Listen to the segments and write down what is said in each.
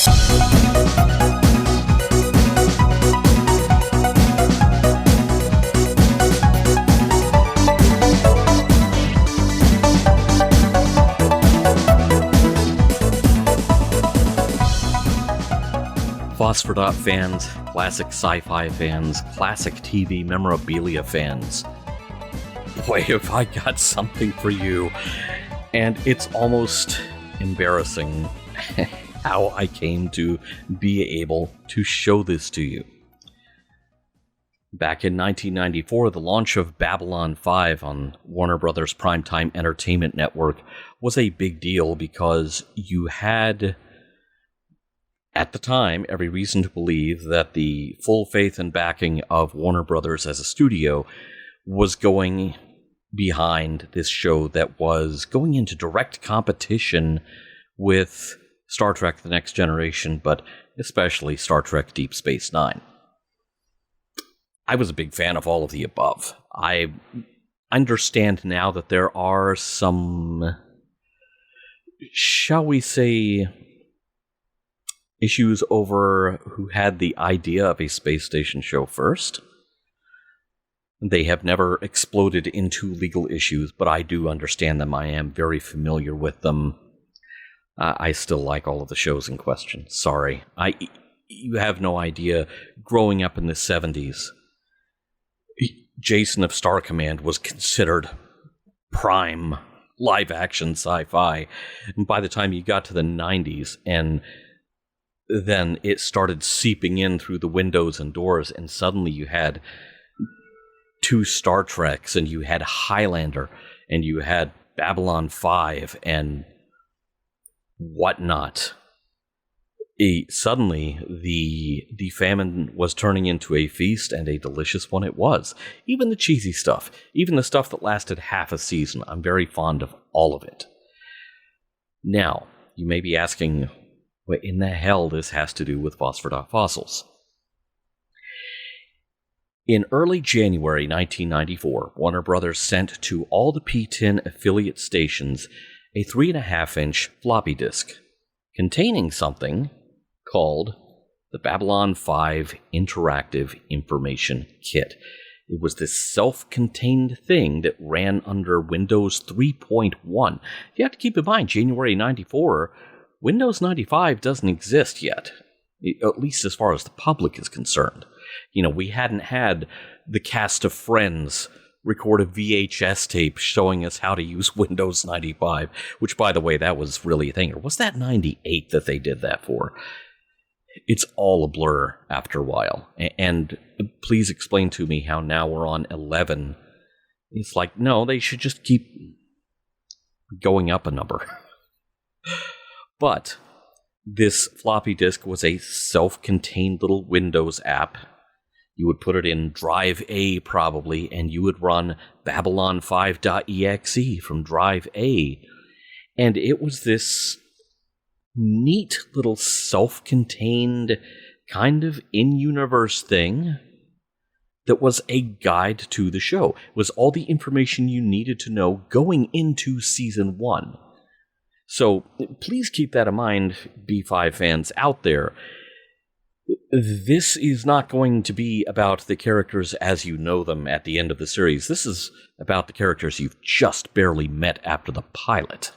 Phosphor Dot fans, classic sci-fi fans, classic TV memorabilia fans. Boy, have I got something for you. And it's almost embarrassing how I came to be able to show this to you. Back in 1994, the launch of Babylon 5 on Warner Brothers Primetime Entertainment Network was a big deal because you had, at the time, every reason to believe that the full faith and backing of Warner Brothers as a studio was going behind this show that was going into direct competition with Star Trek The Next Generation, but especially Star Trek Deep Space Nine. I was a big fan of all of the above. I understand now that there are some, shall we say, issues over who had the idea of a space station show first. They have never exploded into legal issues, but I do understand them. I am very familiar with them. I still like all of the shows in question. Sorry. You have no idea. Growing up in the 70s, Jason of Star Command was considered prime live-action sci-fi. And by the time you got to the 90s, and then it started seeping in through the windows and doors, and suddenly you had 2 Star Treks, and you had Highlander, and you had Babylon 5, and whatnot. Suddenly, the famine was turning into a feast, and a delicious one it was. Even the cheesy stuff, even the stuff that lasted half a season, I'm very fond of all of it. Now, you may be asking, what in the hell this has to do with Phosphor Dot Fossils? In early January 1994, Warner Brothers sent to all the P10 affiliate stations a 3.5-inch floppy disk containing something called the Babylon 5 Interactive Information Kit. It was this self-contained thing that ran under Windows 3.1. You have to keep in mind, January 94, Windows 95 doesn't exist yet, at least as far as the public is concerned. You know, we hadn't had the cast of Friends record a VHS tape showing us how to use Windows 95, which, by the way, that was really a thing. Or was that 98 that they did that for? It's all a blur after a while. And please explain to me how now we're on 11. It's like, no, they should just keep going up a number. But this floppy disk was a self-contained little Windows app. You would put it in Drive A, probably, and you would run Babylon5.exe from Drive A. And it was this neat little self-contained kind of in-universe thing that was a guide to the show. It was all the information you needed to know going into Season 1. So please keep that in mind, B5 fans out there. This is not going to be about the characters as you know them at the end of the series. This is about the characters you've just barely met after the pilot.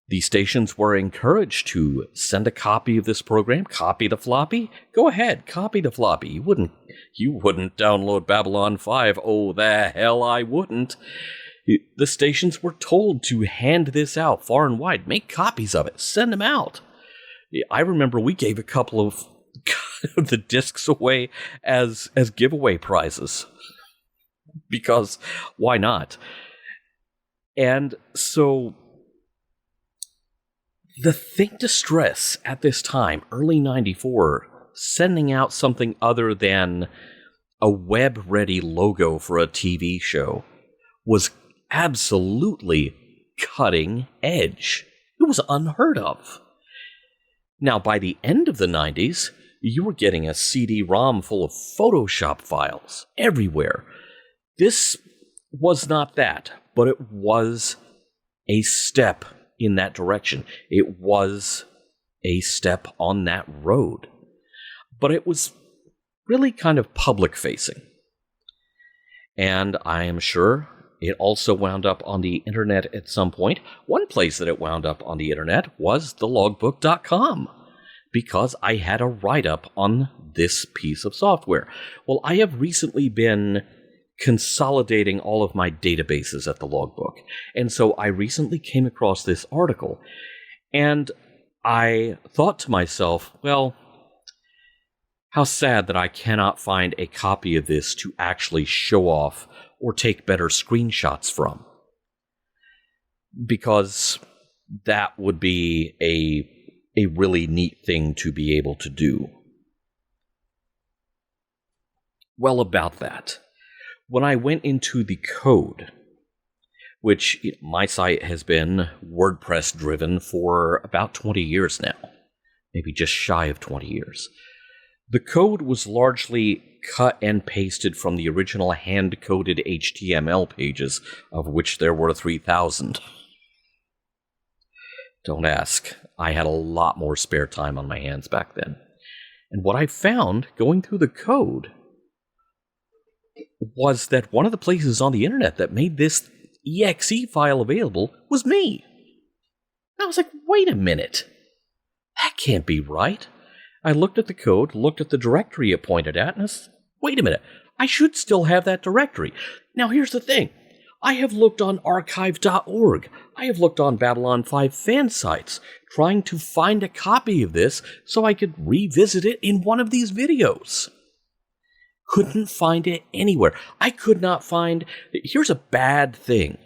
The stations were encouraged to send a copy of this program. Copy the floppy? Go ahead, copy the floppy. You wouldn't download Babylon 5. Oh, the hell I wouldn't. The stations were told to hand this out far and wide. Make copies of it. Send them out. I remember we gave a couple of the discs away as giveaway prizes. Because why not? And so the thing to stress at this time, early 94, sending out something other than a web-ready logo for a TV show was absolutely cutting edge. It was unheard of. Now, by the end of the 90s, you were getting a CD-ROM full of Photoshop files everywhere. This was not that, but it was a step in that direction. It was a step on that road. But it was really kind of public-facing. And I am sure it also wound up on the internet at some point. One place that it wound up on the internet was thelogbook.com, because I had a write-up on this piece of software. Well, I have recently been consolidating all of my databases at the logbook, and so I recently came across this article, and I thought to myself, well, how sad that I cannot find a copy of this to actually show off or take better screenshots from. Because that would be a really neat thing to be able to do. Well, about that, when I went into the code, which my site has been WordPress driven for about 20 years now, maybe just shy of 20 years, the code was largely cut and pasted from the original hand-coded HTML pages, of which there were 3,000. Don't ask. I had a lot more spare time on my hands back then. And what I found, going through the code, was that one of the places on the internet that made this exe file available was me. I was like, wait a minute. That can't be right. I looked at the code, looked at the directory it pointed at, and I said, wait a minute, I should still have that directory. Now here's the thing. I have looked on archive.org. I have looked on Babylon 5 fan sites, trying to find a copy of this so I could revisit it in one of these videos. Couldn't find it anywhere. I could not find... Here's a bad thing.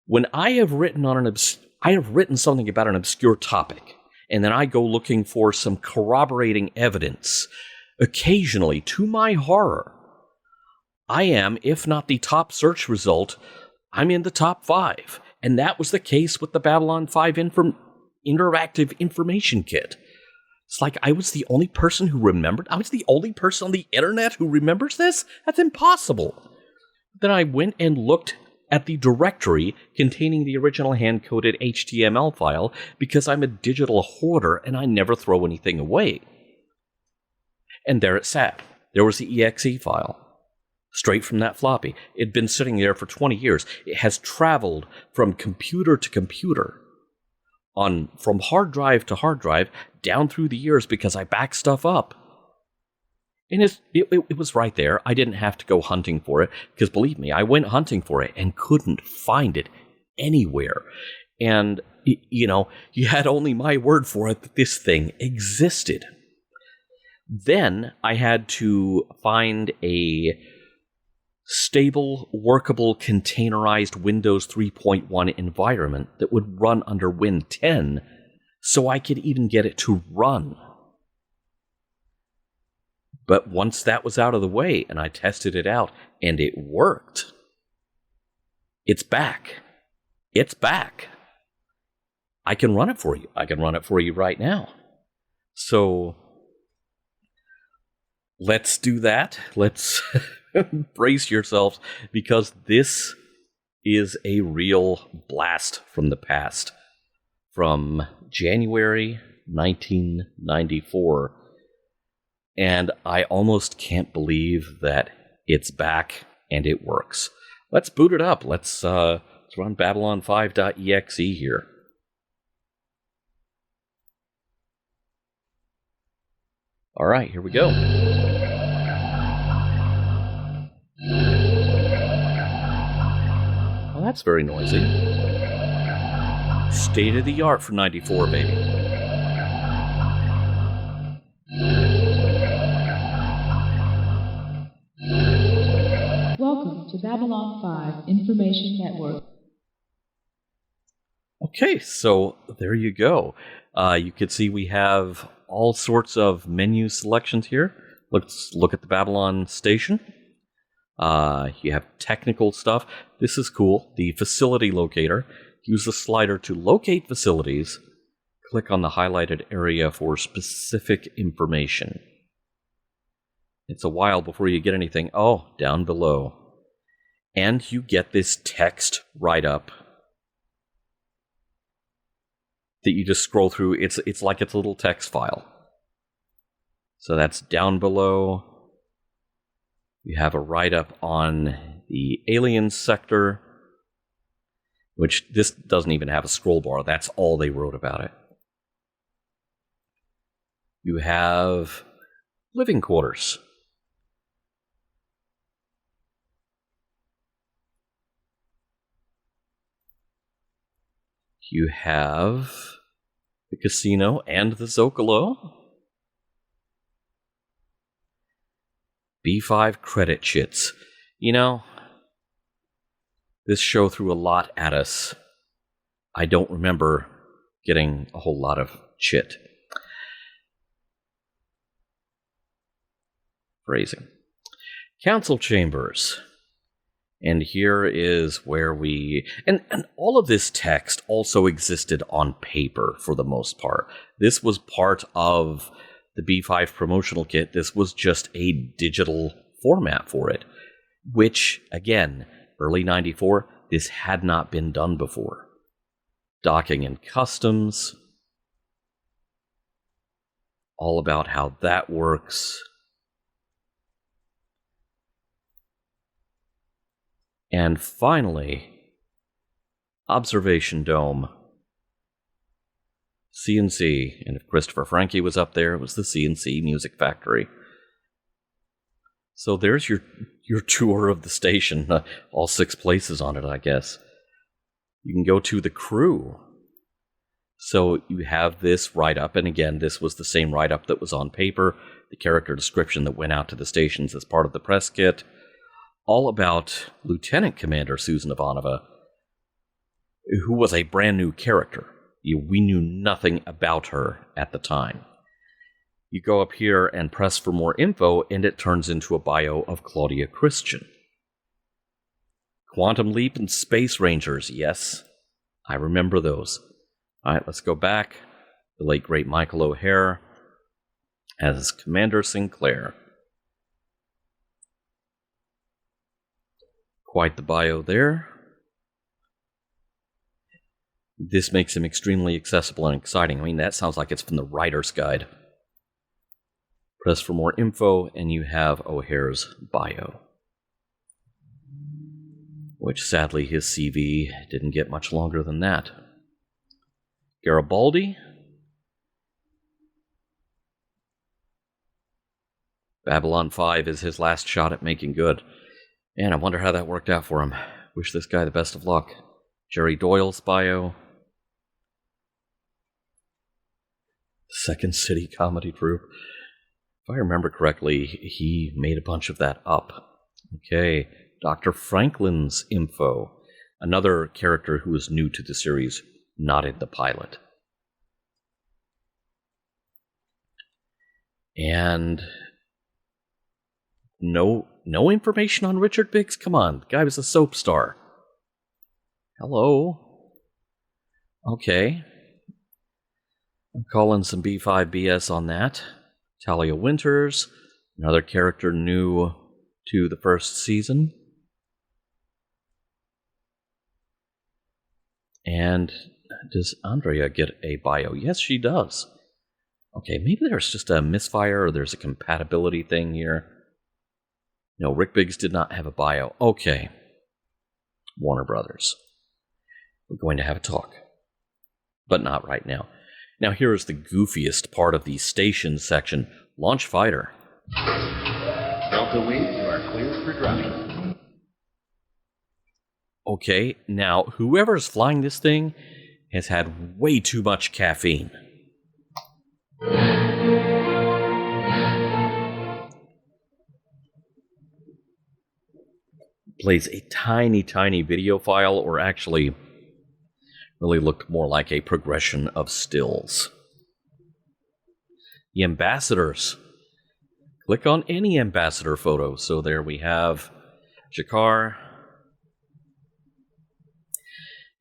When I have written something about an obscure topic, and then I go looking for some corroborating evidence, occasionally, to my horror, I am, if not the top search result, I'm in the top 5. And that was the case with the Babylon 5 Interactive Information Kit. It's like I was the only person who remembered. I was the only person on the internet who remembers this? That's impossible. Then I went and looked at the directory containing the original hand-coded HTML file because I'm a digital hoarder and I never throw anything away. And there it sat. There was the exe file. Straight from that floppy. It'd been sitting there for 20 years. It has traveled from computer to computer, from hard drive to hard drive, down through the years because I backed stuff up. And it was right there. I didn't have to go hunting for it, because believe me, I went hunting for it and couldn't find it anywhere. And, you had only my word for it that this thing existed. Then I had to find a stable, workable, containerized Windows 3.1 environment that would run under Win 10 so I could even get it to run. But once that was out of the way and I tested it out and it worked, it's back. It's back. I can run it for you. I can run it for you right now. So let's do that. Let's brace yourselves, because this is a real blast from the past. From January 1994. And I almost can't believe that it's back and it works. Let's boot it up. Let's run babylon5.exe here. All right, here we go. Well, that's very noisy. State of the art for 94, baby. Welcome to Babylon 5 Information Network. Okay, so there you go. You can see we have all sorts of menu selections here. Let's look at the Babylon station. You have technical stuff. This is cool. The facility locator. Use the slider to locate facilities. Click on the highlighted area for specific information. It's a while before you get anything. Oh, down below. And you get this text write-up that you just scroll through. It's like it's a little text file. So that's down below. You have a write-up on the alien sector, which this doesn't even have a scroll bar. That's all they wrote about it. You have living quarters. You have the casino and the Zocalo. B5 credit chits. You know, this show threw a lot at us. I don't remember getting a whole lot of chit. Phrasing. Council chambers. And here is where we... And all of this text also existed on paper for the most part. This was part of the B5 promotional kit. This was just a digital format for it. Which, again, early 94, this had not been done before. Docking and customs. All about how that works. And finally, Observation Dome. CNC. And if Christopher Franke was up there, it was the CNC Music Factory. So there's your tour of the station. All 6 places on it, I guess. You can go to the crew. So you have this write-up. And again, this was the same write-up that was on paper. The character description that went out to the stations as part of the press kit. All about Lieutenant Commander Susan Ivanova, who was a brand new character. We knew nothing about her at the time. You go up here and press for more info, and it turns into a bio of Claudia Christian. Quantum Leap and Space Rangers, yes, I remember those. All right, let's go back. The late, great Michael O'Hare as Commander Sinclair. Quite the bio there. This makes him extremely accessible and exciting. I mean, that sounds like it's from the writer's guide. Press for more info, and you have O'Hare's bio. Which, sadly, his CV didn't get much longer than that. Garibaldi. Babylon 5 is his last shot at making good. And I wonder how that worked out for him. Wish this guy the best of luck. Jerry Doyle's bio. Second City Comedy Troupe. If I remember correctly, he made a bunch of that up. Okay. Dr. Franklin's info. Another character who is new to the series, not in the pilot. And no information on Richard Biggs? Come on, the guy was a soap star. Hello? Okay. I'm calling some B5 BS on that. Talia Winters, another character new to the first season. And does Andrea get a bio? Yes, she does. Okay, maybe there's just a misfire or there's a compatibility thing here. No, Rick Biggs did not have a bio. Okay. Warner Brothers. We're going to have a talk. But not right now. Now here is the goofiest part of the station section. Launch Fighter. Delta Wing, you are cleared for dropping. Okay, now whoever's flying this thing has had way too much caffeine. Plays a tiny, tiny video file, or actually really looked more like a progression of stills. The ambassadors. Click on any ambassador photo. So there we have Jakar.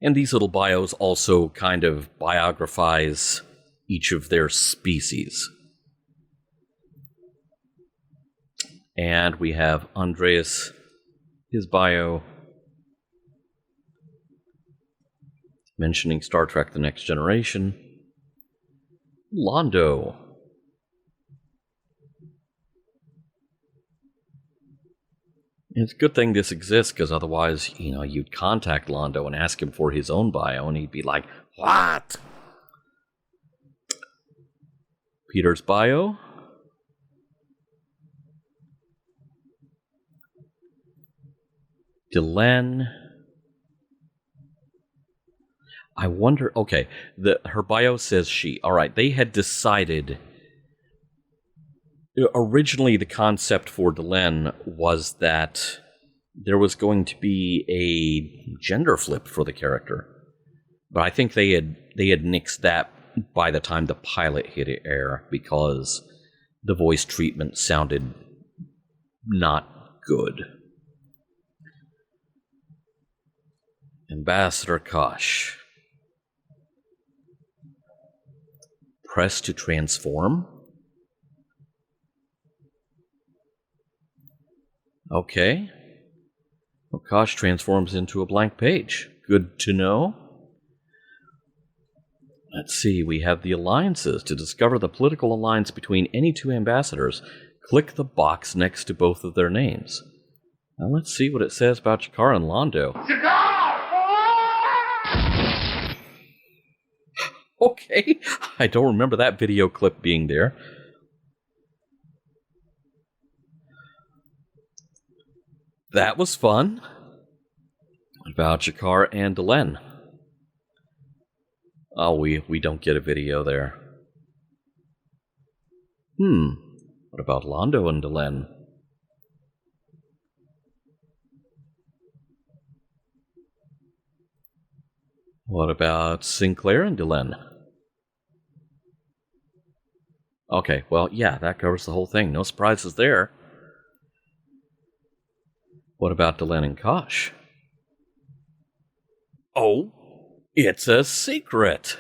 And these little bios also kind of biographize each of their species. And we have Andreas, his bio, mentioning Star Trek The Next Generation. Londo. It's a good thing this exists, because otherwise, you'd contact Londo and ask him for his own bio, and he'd be like, "What?" Peter's bio. Delenn. I wonder, okay, her bio says she. All right, they had decided. Originally, the concept for Delenn was that there was going to be a gender flip for the character. But I think they had nixed that by the time the pilot hit air, because the voice treatment sounded not good. Ambassador Kosh. Press to transform? Okay. Well, Kosh transforms into a blank page. Good to know. Let's see, we have the alliances. To discover the political alliance between any two ambassadors, click the box next to both of their names. Now let's see what it says about Jakar and Londo. Okay, I don't remember that video clip being there. That was fun. What about Jakar and Delenn? Oh, we don't get a video there. What about Londo and Delenn? What about Sinclair and Delenn? Okay, well, yeah, that covers the whole thing. No surprises there. What about Delenn and Kosh? Oh, it's a secret.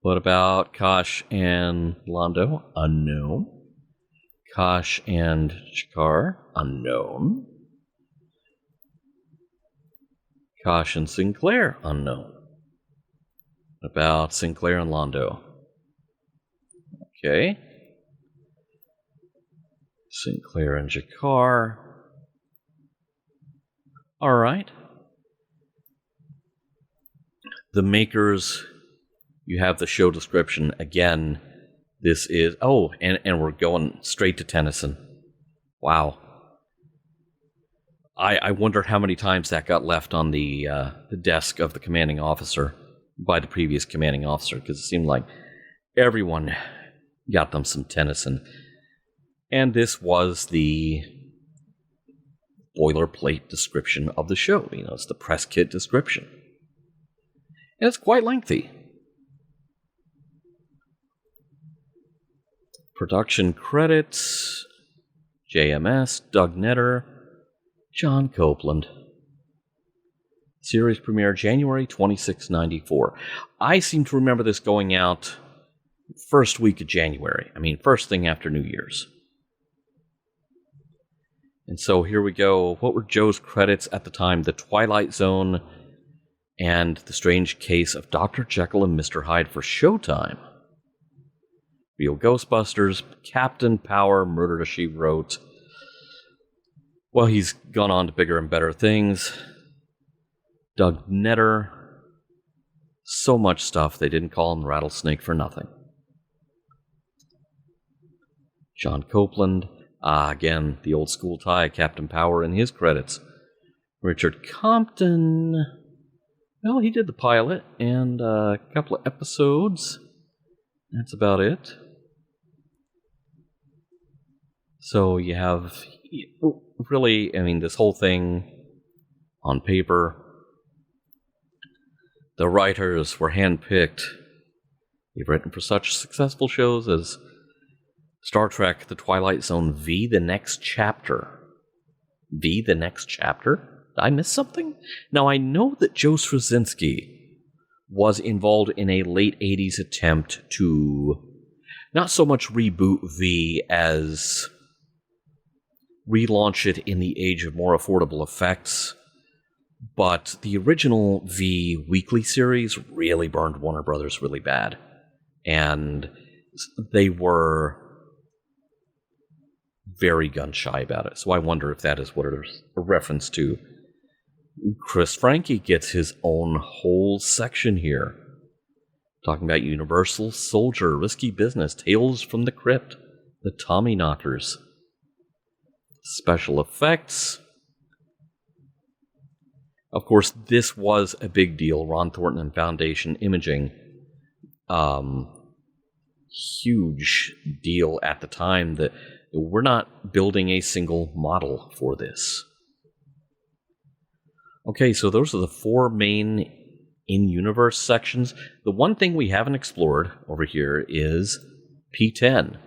What about Kosh and Londo? Unknown. Kosh and Jakar? Unknown. Kosh and Sinclair? Unknown. What about Sinclair and Londo? Okay. Sinclair and Jakar. All right. The makers, you have the show description. Again, this is... Oh, and we're going straight to Tennyson. Wow. I wonder how many times that got left on the desk of the commanding officer by the previous commanding officer, because it seemed like everyone got them some Tennyson. And this was the boilerplate description of the show. It's the press kit description. And it's quite lengthy. Production credits: JMS, Doug Netter, John Copeland. Series premiere January 26, 94. I seem to remember this going out first week of January. First thing after New Year's. And so here we go. What were Joe's credits at the time? The Twilight Zone and The Strange Case of Dr. Jekyll and Mr. Hyde for Showtime. Real Ghostbusters, Captain Power, Murder She Wrote. Well, he's gone on to bigger and better things. Doug Netter. So much stuff, they didn't call him Rattlesnake for nothing. John Copeland. Again, the old school tie, Captain Power in his credits. Richard Compton. Well, he did the pilot and a couple of episodes. That's about it. So you have, really, this whole thing on paper. The writers were handpicked. They've written for such successful shows as Star Trek, The Twilight Zone, V, The Next Chapter. V, The Next Chapter? Did I miss something? Now, I know that Joe Straczynski was involved in a late 80s attempt to not so much reboot V as relaunch it in the age of more affordable effects. But the original V weekly series really burned Warner Brothers really bad. And they were very gun-shy about it. So I wonder if that is what it's a reference to. Chris Franke gets his own whole section here, talking about Universal Soldier, Risky Business, Tales from the Crypt, the Tommyknockers, special effects. Of course, this was a big deal. Ron Thornton and Foundation Imaging, huge deal at the time that we're not building a single model for this. Okay, so those are the four main in-universe sections. The one thing we haven't explored over here is P10.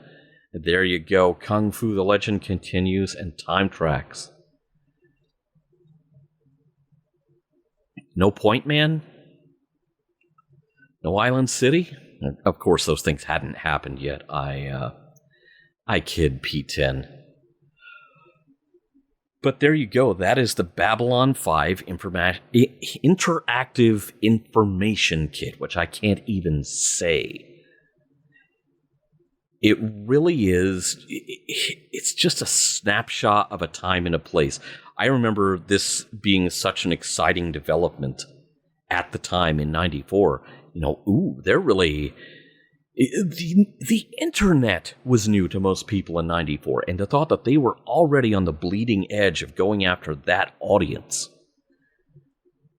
There you go. Kung Fu the Legend Continues and Time Tracks. No Point Man? No Island City? Of course, those things hadn't happened yet. I kid, P10. But there you go. That is the Babylon 5 Interactive Information Kit, which I can't even say. It really is. It's just a snapshot of a time and a place. I remember this being such an exciting development at the time in 94. They're really... The internet was new to most people in 94, and the thought that they were already on the bleeding edge of going after that audience.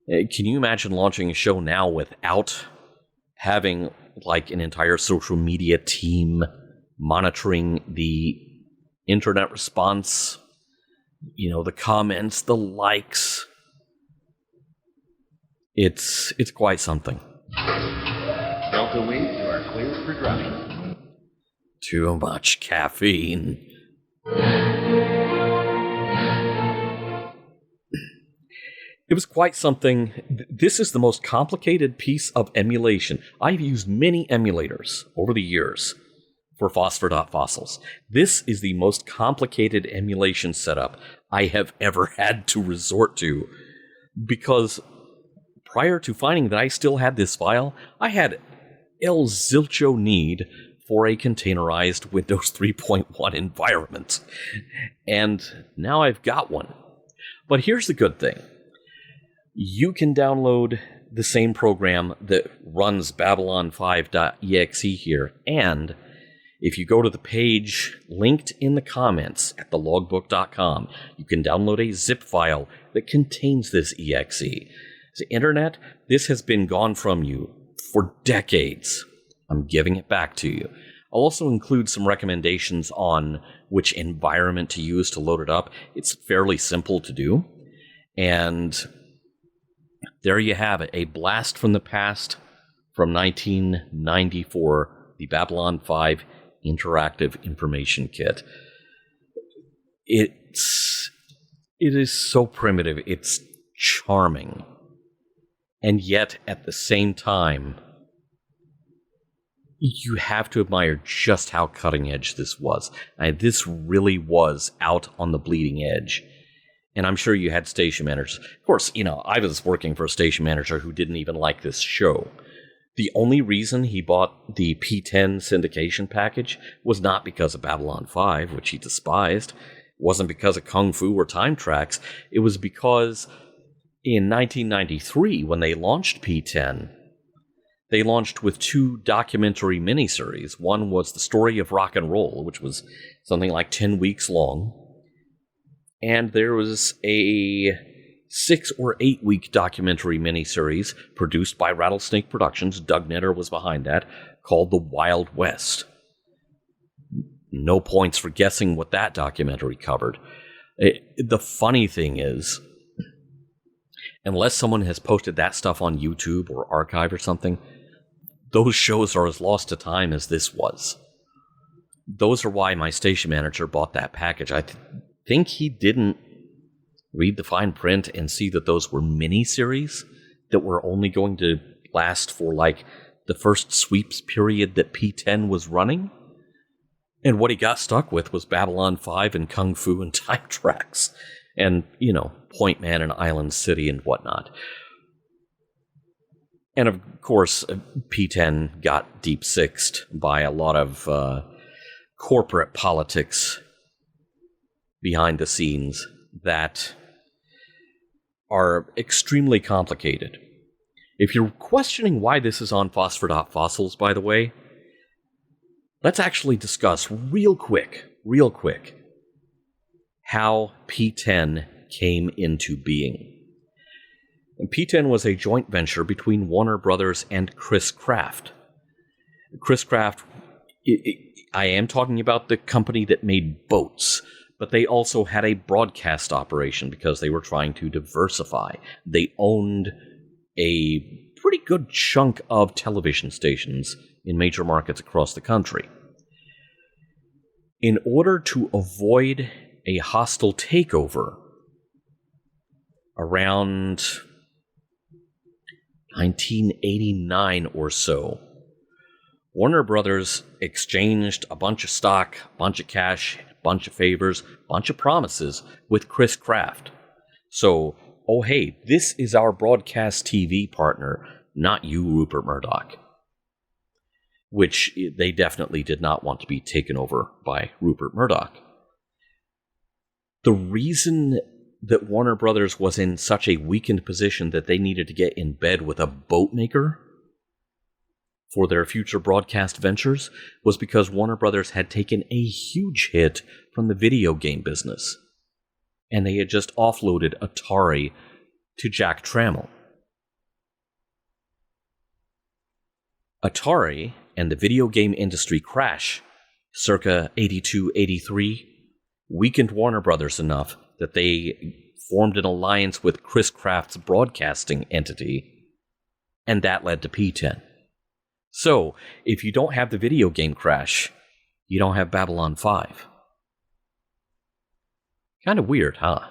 Can you imagine launching a show now without having like an entire social media team monitoring the internet response? The comments, the likes. It's quite something. Delta Wave, you are cleared for driving. Too much caffeine. It was quite something. This is the most complicated piece of emulation. I've used many emulators over the years for Phosphor Dot Fossils. This is the most complicated emulation setup I have ever had to resort to, because prior to finding that I still had this file, I had El Zilcho need for a containerized Windows 3.1 environment. And now I've got one. But here's the good thing. You can download the same program that runs Babylon5.exe here, and if you go to the page linked in the comments at thelogbook.com, you can download a zip file that contains this exe. The internet, this has been gone from you for decades. I'm giving it back to you. I'll also include some recommendations on which environment to use to load it up. It's fairly simple to do. And there you have it, a blast from the past from 1994, the Babylon 5 Interactive Information Kit. It is so primitive, it's charming. And yet, at the same time, you have to admire just how cutting edge this was. This really was out on the bleeding edge. And I'm sure you had station managers. Of course, I was working for a station manager who didn't even like this show. The only reason he bought the P10 syndication package was not because of Babylon 5, which he despised. It wasn't because of Kung Fu or Time Tracks. It was because in 1993, when they launched P10, they launched with two documentary miniseries. One was The Story of Rock and Roll, which was something like 10 weeks long. And there was a 6 or 8 week documentary miniseries produced by Rattlesnake Productions. Doug Netter was behind that, called The Wild West. No points for guessing what that documentary covered. The funny thing is, unless someone has posted that stuff on YouTube or Archive or something, those shows are as lost to time as this was. Those are why my station manager bought that package. I think he didn't read the fine print and see that those were mini-series that were only going to last for like the first sweeps period that P10 was running. And what he got stuck with was Babylon 5 and Kung Fu and Time Tracks. And, Point Man and Island City and whatnot. And of course, P10 got deep-sixed by a lot of corporate politics behind the scenes that are extremely complicated. If you're questioning why this is on Phosphor Dot Fossils, by the way, let's actually discuss real quick, how P10 came into being. And P10 was a joint venture between Warner Brothers and Chris Kraft. Chris Kraft, I am talking about the company that made boats, but they also had a broadcast operation because they were trying to diversify. They owned a pretty good chunk of television stations in major markets across the country. In order to avoid a hostile takeover around 1989 or so, Warner Brothers exchanged a bunch of stock, a bunch of cash, a bunch of favors, a bunch of promises with Chris Kraft. So, oh hey, this is our broadcast TV partner, not you, Rupert Murdoch. Which they definitely did not want to be taken over by Rupert Murdoch. The reason that Warner Brothers was in such a weakened position that they needed to get in bed with a boat maker for their future broadcast ventures was because Warner Brothers had taken a huge hit from the video game business. And they had just offloaded Atari to Jack Trammell. Atari and the video game industry crash, circa 82-83, weakened Warner Brothers enough that they formed an alliance with Chris Kraft's broadcasting entity, and that led to P10. So, if you don't have the video game crash, you don't have Babylon 5. Kind of weird, huh?